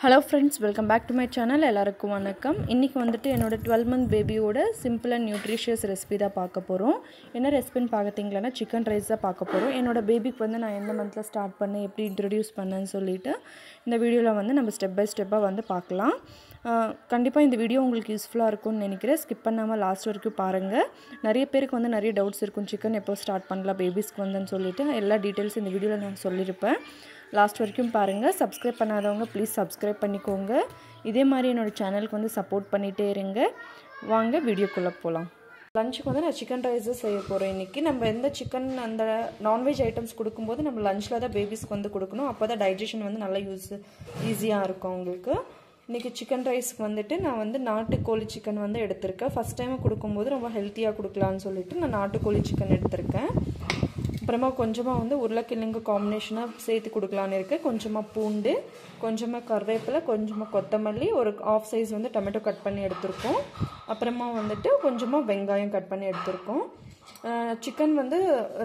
Hello friends, welcome back to my channel. எல்லாருக்கும் வணக்கம். இன்னைக்கு வந்துட்டு என்னோட 12 month பேபியோட சிம்பிள் அண்ட் நியூட்ரிஷியஸ் ரெசிபி தான் பார்க்க போறோம். என்ன ரெசிபின்னு பார்த்தீங்கன்னா chicken rice தான் பார்க்க போறோம். என்னோட பேபிக்கு வந்து நான் எந்த மந்த்ல ஸ்டார்ட் பண்ணேன், எப்படி இன்ட்ரோ듀ce பண்ணேன்னு சொல்லிட்டு இந்த வீடியோல வந்து நம்ம ஸ்டெப் பை ஸ்டெப்பா வந்து பார்க்கலாம். கண்டிப்பா இந்த வீடியோ உங்களுக்கு யூஸ்ஃபுல்லா இருக்கும்னு நினைக்கிறேன். ஸ்கிப் பண்ணாம லாஸ்ட் வரைக்கும் பாருங்க. நிறைய பேருக்கு வந்து நிறைய டவுட்ஸ் இருக்கும், chicken எப்போ ஸ்டார்ட் பண்ணலாம் பேபிஸ்க்கு வந்துன்னு சொல்லிட்டு எல்லா டீடைல்ஸ் இந்த வீடியோல நான் சொல்லிருப்பேன். லாஸ்ட் வரைக்கும் பாருங்க. சப்ஸ்கிரைப் பண்ணாதவங்க ப்ளீஸ் சப்ஸ்கிரைப் பண்ணிக்கோங்க. இதே மாதிரி என்னோட சேனலுக்கு வந்து சப்போர்ட் பண்ணிட்டே இருங்க. வாங்க வீடியோக்குள்ள போலாம். லஞ்சுக்கு வந்து நான் chicken rice செய்ய போறேன் இன்னைக்கு. நம்ம எந்த chicken அந்த நான்வெஜ் ஐட்டம்ஸ் கொடுக்கும்போது நம்ம லஞ்ச்ல தான் பேபிஸ்க்கு வந்து கொடுக்கணும். அப்பதான் டைஜஷன் வந்து நல்லா ஈஸியா இருக்கும் உங்களுக்கு. இன்னைக்கு chicken riceக்கு வந்துட்டு நான் வந்து நாட்டுக்கோழி chicken வந்து எடுத்துர்க்கேன். ஃபர்ஸ்ட் டைம் கொடுக்கும்போது ரொம்ப ஹெல்த்தியா கொடுக்கலாம்னு சொல்லிட்டு நான் நாட்டுக்கோழி chicken எடுத்துர்க்கேன். அப்புறமா கொஞ்சமா வந்து உருளைக்கிழங்கு காம்பினேஷனா சேர்த்து கொடுக்கலாம்னு இருக்கேன். கொஞ்சமா பூண்டு, கொஞ்சமா கறிவேப்பிலை, கொஞ்சமா கொத்தமல்லி, ஒரு ஹாஃப் சைஸ் வந்து டொமேட்டோ கட் பண்ணி எடுத்துர்க்கோம். அப்புறமா வந்துட்டு கொஞ்சமா வெங்காயம் கட் பண்ணி எடுத்துர்க்கோம். chicken வந்து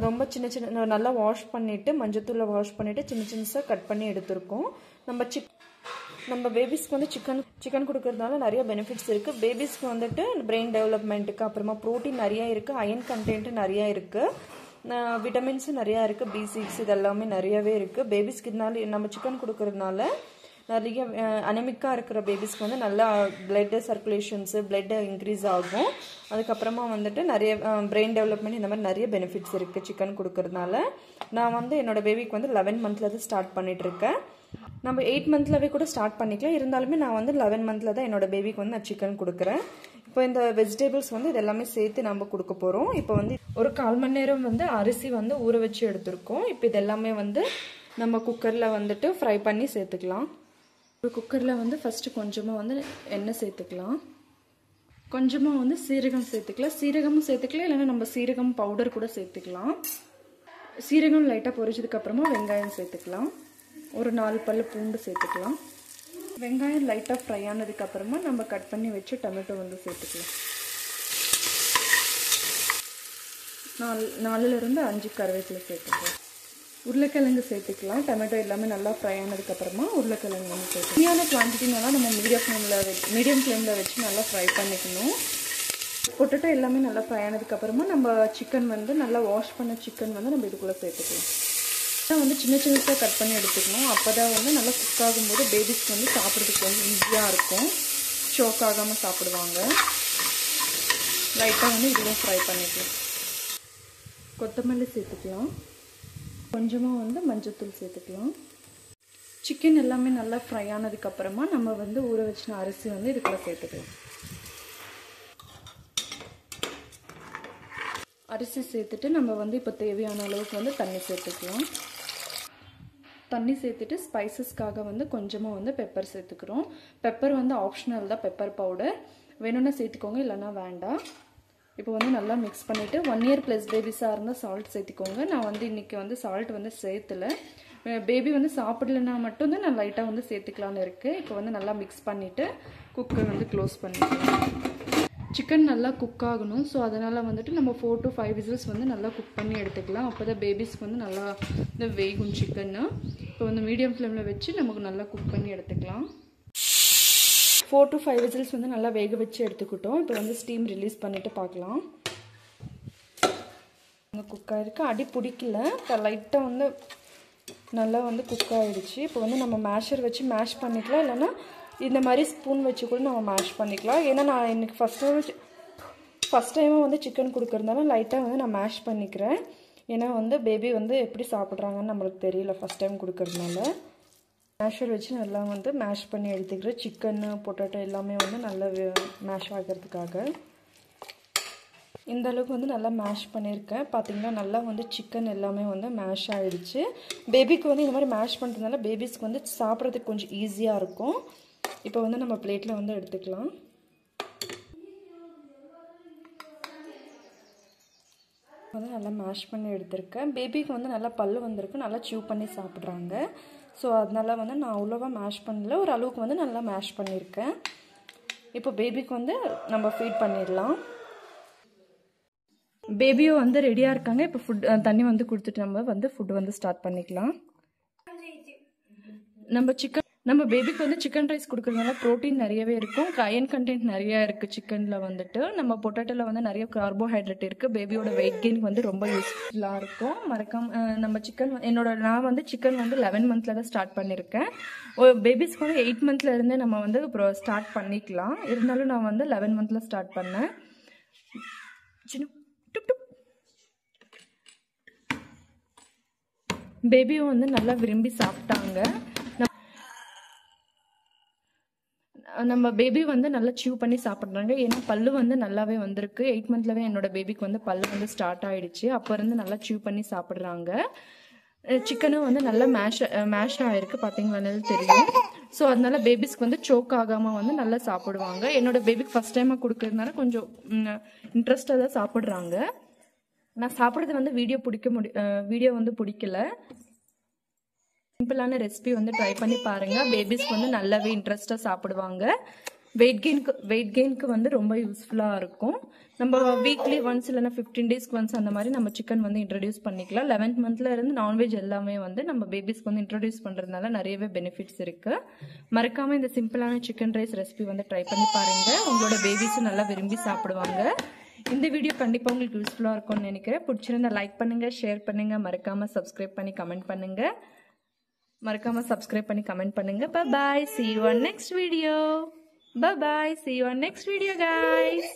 ரொம்ப சின்ன நல்லா வாஷ் பண்ணிட்டு மஞ்சத்தூள்ல வாஷ் பண்ணிட்டு சின்னசா கட் பண்ணி எடுத்துர்க்கோம். நம்ம பேபிஸ்க்கு வந்து chicken கொடுக்கறதால நிறைய பெனிஃபிட்ஸ் இருக்கு. பேபிஸ்க்கு வந்துட்டு பிரெயின் டெவலப்மென்ட்க்கு அப்புறமா புரோட்டீன் நிறைய இருக்கு, அயன் கண்டென்ட் நிறைய இருக்கு, விட்டமின்ஸ் நிறைய இருக்கு, B6 இதெல்லாமே நிறையவே இருக்கு. பேபிஸ்க்கு இதனால நம்ம chicken கொடுக்கறதுனால நிறைய அனிமிக்கா இருக்கிற பேபிஸ்க்கு வந்து நல்லா பிளட் சர்க்குலேஷன்ஸ் பிளட் இன்க்ரீஸ் ஆகும். அதுக்கப்புறமா வந்துட்டு நிறைய பிரெயின் டெவலப்மெண்ட் இந்த மாதிரி நிறைய பெனிஃபிட்ஸ் இருக்கு chicken கொடுக்கறதுனால. நான் வந்து என்னோட பேபிக்கு வந்து 11 மந்த்ல இருந்து ஸ்டார்ட் பண்ணிட்டு இருக்கேன். நம்ம 8 மந்த்லவே கூட ஸ்டார்ட் பண்ணிக்கலாம். இருந்தாலுமே நான் வந்து 11 மந்த்ல தான் என்னோட பேபிக்கு வந்து நான் chicken கொடுக்குறேன். இப்போ இந்த வெஜிடபிள்ஸ் வந்து இதெல்லாமே சேர்த்து நம்ம கொடுக்க போறோம். இப்போ வந்து ஒரு 1/4 மணி நேரம் வந்து அரிசி வந்து ஊற வச்சு எடுத்துருக்கோம். இப்போ இதெல்லாமே வந்து நம்ம குக்கர்ல வந்துட்டு ஃப்ரை பண்ணி சேர்த்துக்கலாம். ஒரு குக்கர்ல வந்து ஃபர்ஸ்ட் கொஞ்சமா வந்து எண்ணெய் சேர்த்துக்கலாம். கொஞ்சமா வந்து சீரகம் சேர்த்துக்கலாம். சீரகமும் சேர்த்துக்கலாம், இல்லைன்னா நம்ம சீரகம் பவுடர் கூட சேர்த்துக்கலாம். சீரகம் லைட்டா பொரிச்சதுக்கு அப்புறமா வெங்காயம் சேர்த்துக்கலாம். ஒரு 4 பல்லு பூண்டு சேர்த்துக்கலாம். வெங்காயம் லைட்டா ஃப்ரை ஆனதுக்கு அப்புறமா நம்ம கட் பண்ணி வச்சு டொமேட்டோ வந்து சேர்த்துக்கலாம். 4ல இருந்து 5 கறிவேப்பிலை சேர்த்துக்கலாம். உருளைக்கிழங்கு சேர்த்துக்கலாம். டொமேட்டோ எல்லாமே நல்லா ஃப்ரை ஆனதுக்கு அப்புறமா உருளைக்கிழங்கு வந்து சேர்த்துக்கலாம். கம்மியான குவான்டிட்டினால நம்ம மீடியம் ஃப்ளேம்ல வச்சு நல்லா ஃப்ரை பண்ணிக்கணும். பொட்டேட்டோ எல்லாமே நல்லா ஃப்ரை ஆனதுக்கு அப்புறமா நம்ம chicken வந்து நல்லா வாஷ் பண்ண chicken வந்து நம்ம இதுக்குள்ள சேர்த்துக்கலாம். வந்து சின்னசா கட் பண்ணி எடுத்துக்கணும். அப்பதான் வந்து நல்லா குக் ஆகும்போது பேபிஸ்க்கு வந்து சாப்பிட்றதுக்கு வந்து ஈஸியா இருக்கும், ஷோக் ஆகாம சாப்பிடுவாங்க. லைட்டா வந்து இதுவும் ஃப்ரை பண்ணிக்கலாம். கொத்தமல்லி சேர்த்துக்கலாம். கொஞ்சமா வந்து மஞ்சத்தூள் சேர்த்துக்கலாம். chicken எல்லாமே நல்லா ஃப்ரை ஆனதுக்கு அப்புறமா நம்ம வந்து ஊற வச்சின அரிசி வந்து இதுக்குள்ள சேர்த்துக்கலாம். அரிசி சேர்த்துட்டு நம்ம வந்து இப்போ தேவையான அளவுக்கு வந்து தண்ணி சேர்த்துக்கலாம். தண்ணி சேர்த்துட்டு ஸ்பைசஸ்க்காக வந்து கொஞ்சமா வந்து பெப்பர் சேர்த்துக்கிறோம். பெப்பர் வந்து ஆப்ஷனல் தான், பெப்பர் பவுடர் வேணும்னா சேர்த்துக்கோங்க, இல்லைன்னா வேண்டாம். இப்போ வந்து நல்லா மிக்ஸ் பண்ணிட்டு 1 year + பேபிஸா இருந்தால் சால்ட் சேர்த்துக்கோங்க. நான் வந்து இன்னைக்கு வந்து சால்ட் வந்து சேர்த்துல. பேபி வந்து சாப்பிடலன்னா மட்டும்தான் நான் லைட்டா வந்து சேர்த்துக்கலான்னு இருக்கு. இப்போ வந்து நல்லா மிக்ஸ் பண்ணிட்டு குக்கர் வந்து க்ளோஸ் பண்ணிக்கலாம். chicken நல்லா குக் ஆகணும். ஸோ அதனால வந்துட்டு நம்ம 4 to 5 விசில்ஸ் வந்து நல்லா குக் பண்ணி எடுத்துக்கலாம். அப்போதான் பேபிஸ்க்கு வந்து நல்லா வேகும் chicken. இப்போ வந்து மீடியம் ஃப்ளேமில் வச்சு நமக்கு நல்லா குக் பண்ணி எடுத்துக்கலாம். 4 to 5 விசில்ஸ் வந்து நல்லா வேக வச்சு எடுத்துக்கிட்டோம். இப்போ வந்து ஸ்டீம் ரிலீஸ் பண்ணிட்டு பார்க்கலாம். குக் ஆயிருக்கு, அடி பிடிக்கல, லைட்டாக வந்து நல்லா வந்து குக் ஆயிடுச்சு. இப்போ வந்து நம்ம மேஷர் வச்சு மேஷ் பண்ணிக்கலாம், இல்லைன்னா இந்த மாதிரி ஸ்பூன் வச்சு கூட நம்ம மேஷ் பண்ணிக்கலாம். ஏன்னா நான் இன்னைக்கு ஃபர்ஸ்ட் டைமாக வந்து chicken கொடுக்கறதுனால லைட்டாக வந்து நான் மேஷ் பண்ணிக்கிறேன். ஏன்னா வந்து பேபி வந்து எப்படி சாப்பிட்றாங்கன்னு நம்மளுக்கு தெரியல ஃபர்ஸ்ட் டைம் கொடுக்கறதுனால. மேஷர் வச்சு நல்லா வந்து மேஷ் பண்ணி எடுத்துக்கிறேன். chicken பொட்டேட்டோ எல்லாமே வந்து நல்லா மேஷ் ஆகிறதுக்காக. இந்த அளவுக்கு வந்து நல்லா மேஷ் பண்ணியிருக்கேன். பார்த்தீங்கன்னா நல்லா வந்து chicken எல்லாமே வந்து மேஷ் ஆகிடுச்சு. பேபிக்கு வந்து இந்த மாதிரி மேஷ் பண்ணுறதுனால பேபிஸ்க்கு வந்து சாப்பிட்றதுக்கு கொஞ்சம் ஈஸியாக இருக்கும். இப்போ வந்து நம்ம பிளேட்டில் வந்து எடுத்துக்கலாம். வந்து நல்லா மேஷ் பண்ணி எடுத்திருக்கேன். பேபிக்கு வந்து நல்லா பல்லு வந்திருக்கு, நல்லா சீவ் பண்ணி சாப்பிட்றாங்க. ஸோ அதனால வந்து நான் அவ்வளோவா மேஷ் பண்ணல, ஒரு அளவுக்கு வந்து நல்லா மேஷ் பண்ணியிருக்கேன். இப்போ பேபிக்கு வந்து நம்ம ஃபீட் பண்ணிடலாம். பேபியும் வந்து ரெடியாக இருக்காங்க. இப்போ தண்ணி வந்து கொடுத்துட்டு நம்ம வந்து ஃபுட் வந்து ஸ்டார்ட் பண்ணிக்கலாம். நம்ம chicken நம்ம பேபிக்கு வந்து சிக்கன் ரைஸ் கொடுக்கறதுனால ப்ரோட்டீன் நிறையவே இருக்கும், அயன் கண்டென்ட் நிறைய இருக்குது சிக்கனில் வந்துட்டு. நம்ம பொட்டேட்டோவில் வந்து நிறைய கார்போஹைட்ரேட் இருக்குது, பேபியோட வெயிட் கெயினுக்கு வந்து ரொம்ப யூஸ்ஃபுல்லாக இருக்கும். மறக்காம நம்ம சிக்கன் நான் வந்து சிக்கன் வந்து 11 மந்த்தில் தான் ஸ்டார்ட் பண்ணியிருக்கேன். பேபிஸ்க்கு வந்து 8 மந்த்ல இருந்தே நம்ம வந்து ஸ்டார்ட் பண்ணிக்கலாம். இருந்தாலும் நான் வந்து 11 மந்த்தில் ஸ்டார்ட் பண்ணேன். பேபியும் வந்து நல்லா விரும்பி சாப்பிட்டாங்க. நம்ம பேபி வந்து நல்லா சியூ பண்ணி சாப்பிட்றாங்க, ஏன்னா பல்லு வந்து நல்லாவே வந்திருக்கு. 8 மந்த்லவே என்னோட பேபிக்கு வந்து பல்லு வந்து ஸ்டார்ட் ஆயிடுச்சு. அப்போ இருந்து நல்லா சியூ பண்ணி சாப்பிட்றாங்க. சிக்கனும் வந்து நல்லா மேஷ் ஆகிருக்கு, பார்த்தீங்களானு தெரியும். ஸோ அதனால பேபிஸ்க்கு வந்து சோக் ஆகாமல் வந்து நல்லா சாப்பிடுவாங்க. என்னோட பேபிக்கு ஃபஸ்ட் டைமாக கொடுக்கறதுனால கொஞ்சம் இன்ட்ரெஸ்டாக தான் சாப்பிட்றாங்க. நான் சாப்பிட்றது வந்து வீடியோ வந்து பிடிக்கல. சிம்பிளான ரெசிபி வந்து ட்ரை பண்ணி பாருங்கள். பேபிஸ்க்கு வந்து நல்லாவே இன்ட்ரெஸ்ட்டாக சாப்பிடுவாங்க. வெயிட் கெயினுக்கு வந்து ரொம்ப யூஸ்ஃபுல்லாக இருக்கும். நம்ம வீக்லி ஒன்ஸ் இல்லைனா 15 டேஸ்க்கு ஒன்ஸ் அந்த மாதிரி நம்ம சிக்கன் வந்து இன்ட்ரடியூஸ் பண்ணிக்கலாம். 11th மந்த்ல இருந்து நான்வெஜ் எல்லாமே வந்து நம்ம பேபிஸ்க்கு வந்து இன்ட்ரடியூஸ் பண்ணுறதுனால நிறையவே பெனிஃபிட்ஸ் இருக்குது. மறக்காமல் இந்த சிம்பிளான சிக்கன் ரைஸ் ரெசிபி வந்து ட்ரை பண்ணி பாருங்கள். உங்களோட பேபிஸும் நல்லா விரும்பி சாப்பிடுவாங்க. இந்த வீடியோ கண்டிப்பாக உங்களுக்கு யூஸ்ஃபுல்லாக இருக்கும்னு நினைக்கிறேன். பிடிச்சிருந்தா லைக் பண்ணுங்கள், ஷேர் பண்ணுங்கள், மறக்காமல் சப்ஸ்கிரைப் பண்ணி கமெண்ட் பண்ணுங்கள். Bye bye. See you on next video. Bye bye. See you on next video, guys.